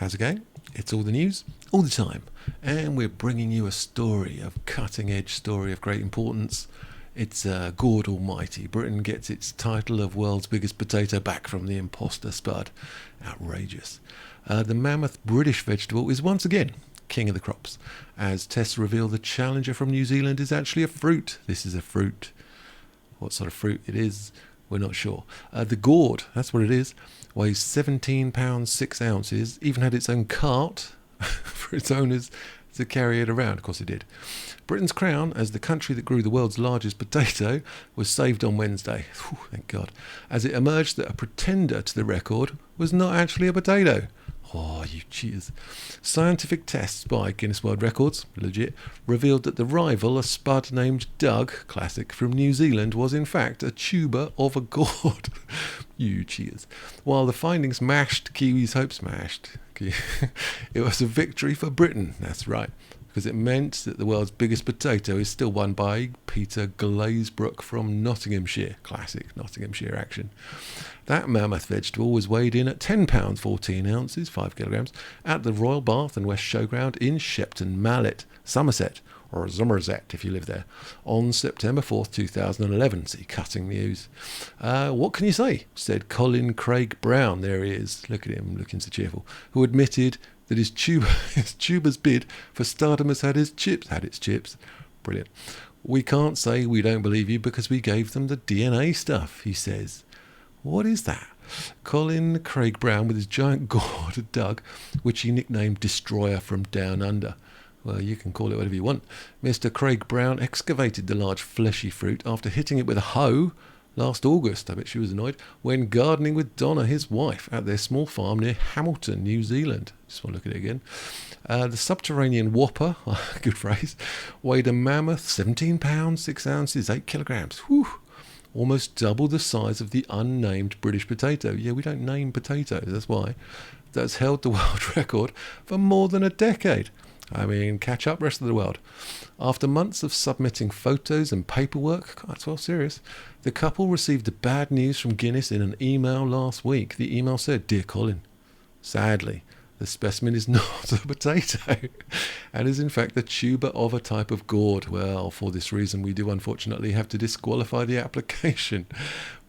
How's it going? It's all the news, all the time, and we're bringing you a story, a cutting-edge story of great importance. It's gourd almighty. Britain gets its title of world's biggest potato back from the imposter spud. Outrageous. The mammoth British vegetable is once again king of the crops, as tests reveal the challenger from New Zealand is actually a fruit. This is a fruit. What sort of fruit it is, we're not sure. The gourd, that's what it is, weighs 17 pounds 6 ounces, even had its own cart for its owners to carry it around. Of course it did. Britain's crown, as the country that grew the world's largest potato, was saved on Wednesday. Whew, thank God. As it emerged that a pretender to the record was not actually a potato. Oh, you cheaters. Scientific tests by Guinness World Records, legit, revealed that the rival, a spud named Doug, classic, from New Zealand, was in fact a tuber of a gourd. You cheaters. While the findings mashed Kiwis' hopes, it was a victory for Britain, that's right, because it meant that the world's biggest potato is still won by Peter Glazebrook from Nottinghamshire. Classic Nottinghamshire action. That mammoth vegetable was weighed in at £10 14 ounces, 5 kilograms, at the Royal Bath and West Showground in Shepton Mallet, Somerset, or Somerset if you live there, on September 4th, 2011. See, cutting news. What can you say? Said Colin Craig Brown. There he is. Look at him, looking so cheerful. Who admitted that his tuber's bid for stardom has had its chips. Brilliant. We can't say we don't believe you because we gave them the DNA stuff, he says. What is that? Colin Craig Brown with his giant gourd Doug, which he nicknamed Destroyer from Down Under. Well, you can call it whatever you want. Mr. Craig Brown excavated the large fleshy fruit after hitting it with a hoe last August. I bet she was annoyed when gardening with Donna, his wife, at their small farm near Hamilton, New Zealand. Just want to look at it again. The subterranean whopper, good phrase, weighed a mammoth 17 pounds 6 ounces, 8 kilograms. Whew. Almost double the size of the unnamed British potato. Yeah, we don't name potatoes, that's why. That's held the world record for more than a decade. I mean, catch up, rest of the world. After months of submitting photos and paperwork, that's well serious, the couple received the bad news from Guinness in an email last week. The email said, "Dear Colin, sadly, the specimen is not a potato and is in fact the tuber of a type of gourd. Well, for this reason, we do unfortunately have to disqualify the application."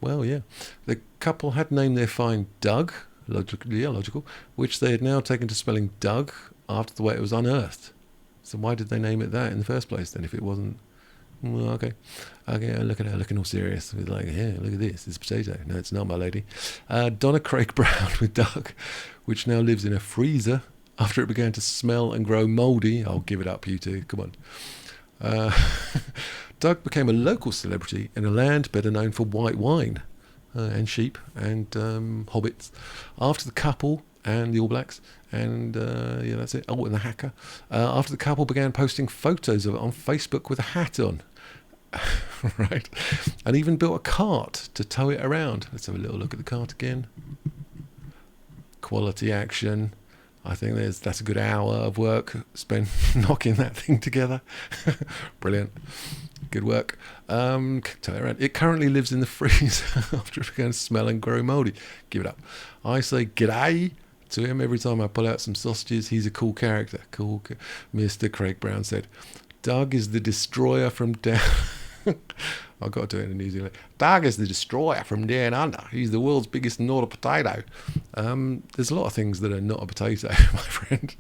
Well, yeah. The couple had named their find Doug, logical, which they had now taken to spelling Doug after the way it was unearthed. So why did they name it that in the first place then if it wasn't? Well, okay, look at her looking all serious. It's like, yeah, look at this, it's a potato. No, it's not, my lady. Donna Craig Brown with Doug, which now lives in a freezer after it began to smell and grow mouldy. I'll give it up, you two, come on. Doug became a local celebrity in a land better known for white wine and sheep and hobbits. After the couple and the All Blacks, and yeah, that's it. Oh, and the hacker. After the couple began posting photos of it on Facebook with a hat on. Right, and even built a cart to tow it around. Let's have a little look at the cart again. Quality action. I think that's a good hour of work spent knocking that thing together. Brilliant, good work. Tow it around. It currently lives in the freezer after it began to smell and grow mouldy. Give it up. I say g'day to him every time I pull out some sausages. He's a cool character. Cool. Mr. Craig Brown said, "Doug is the destroyer from down..." I've got to do it in New Zealand. "Doug is the destroyer from down under. He's the world's biggest not a potato." There's a lot of things that are not a potato, my friend.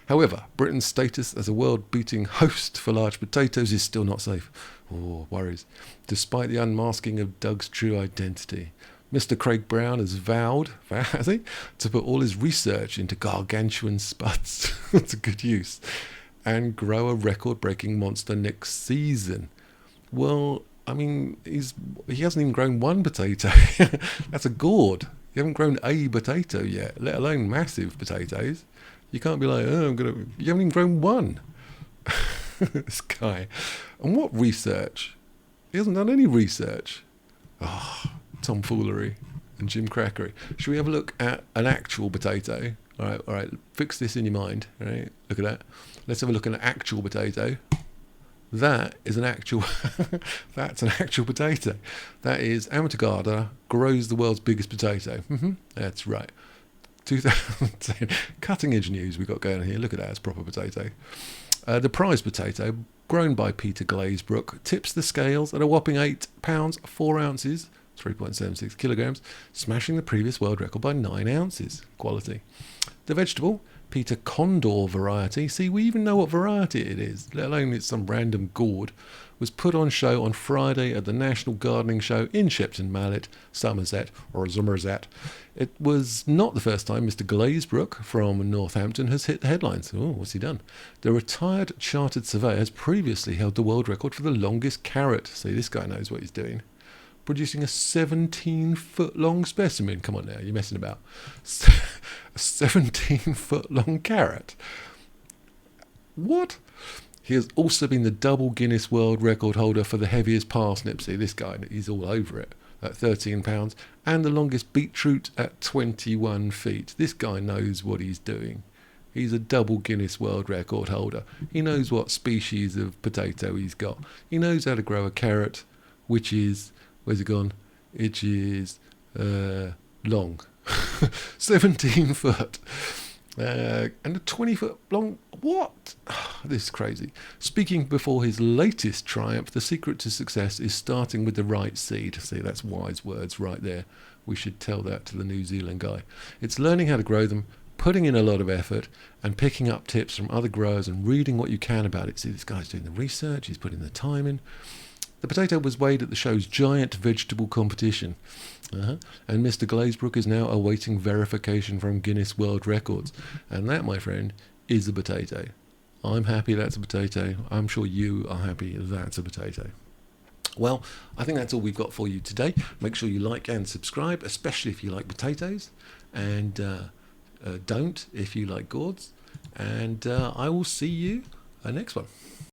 However, Britain's status as a world-beating host for large potatoes is still not safe. Oh, worries. Despite the unmasking of Doug's true identity. Mr. Craig Brown has vowed, has he, to put all his research into gargantuan spuds. That's a good use. And grow a record-breaking monster next season. Well, I mean, he hasn't even grown one potato. That's a gourd. You haven't grown a potato yet, let alone massive potatoes. You can't be like, oh, you haven't even grown one. This guy. And what research? He hasn't done any research. Oh, tomfoolery and gimcrackery. Should we have a look at an actual potato? All right, fix this in your mind. All right, look at that. Let's have a look at an actual potato. That is an actual, that's an actual potato. That is amateur gardener grows the world's biggest potato. That's right. 2010. Cutting edge news we got going here. Look at that, it's proper potato. The prize potato, grown by Peter Glazebrook, tips the scales at a whopping £8, 4 ounces, 3.76 kilograms, smashing the previous world record by 9 ounces. Quality. The vegetable, Peter Condor variety, see, we even know what variety it is, let alone it's some random gourd, was put on show on Friday at the National Gardening Show in Shepton Mallet, Somerset. It was not the first time Mr. Glazebrook from Northampton has hit the headlines. Oh, what's he done? The retired chartered surveyor has previously held the world record for the longest carrot. See, this guy knows what he's doing. Producing a 17-foot long specimen. Come on now, you're messing about. A 17-foot long carrot. What? He has also been the double Guinness World Record holder for the heaviest parsnip. See, this guy, he's all over it, at 13 pounds, and the longest beetroot at 21 feet. This guy knows what he's doing. He's a double Guinness World Record holder. He knows what species of potato he's got. He knows how to grow a carrot, which is, where's it gone? It is long. 17 foot. And a 20-foot long. What? This is crazy. Speaking before his latest triumph, the secret to success is starting with the right seed. See, that's wise words right there. We should tell that to the New Zealand guy. It's learning how to grow them, putting in a lot of effort, and picking up tips from other growers and reading what you can about it. See, this guy's doing the research, he's putting the time in. The potato was weighed at the show's giant vegetable competition. And Mr. Glazebrook is now awaiting verification from Guinness World Records. And that, my friend, is a potato. I'm happy that's a potato. I'm sure you are happy that's a potato. Well, I think that's all we've got for you today. Make sure you like and subscribe, especially if you like potatoes. And don't if you like gourds. And I will see you next one.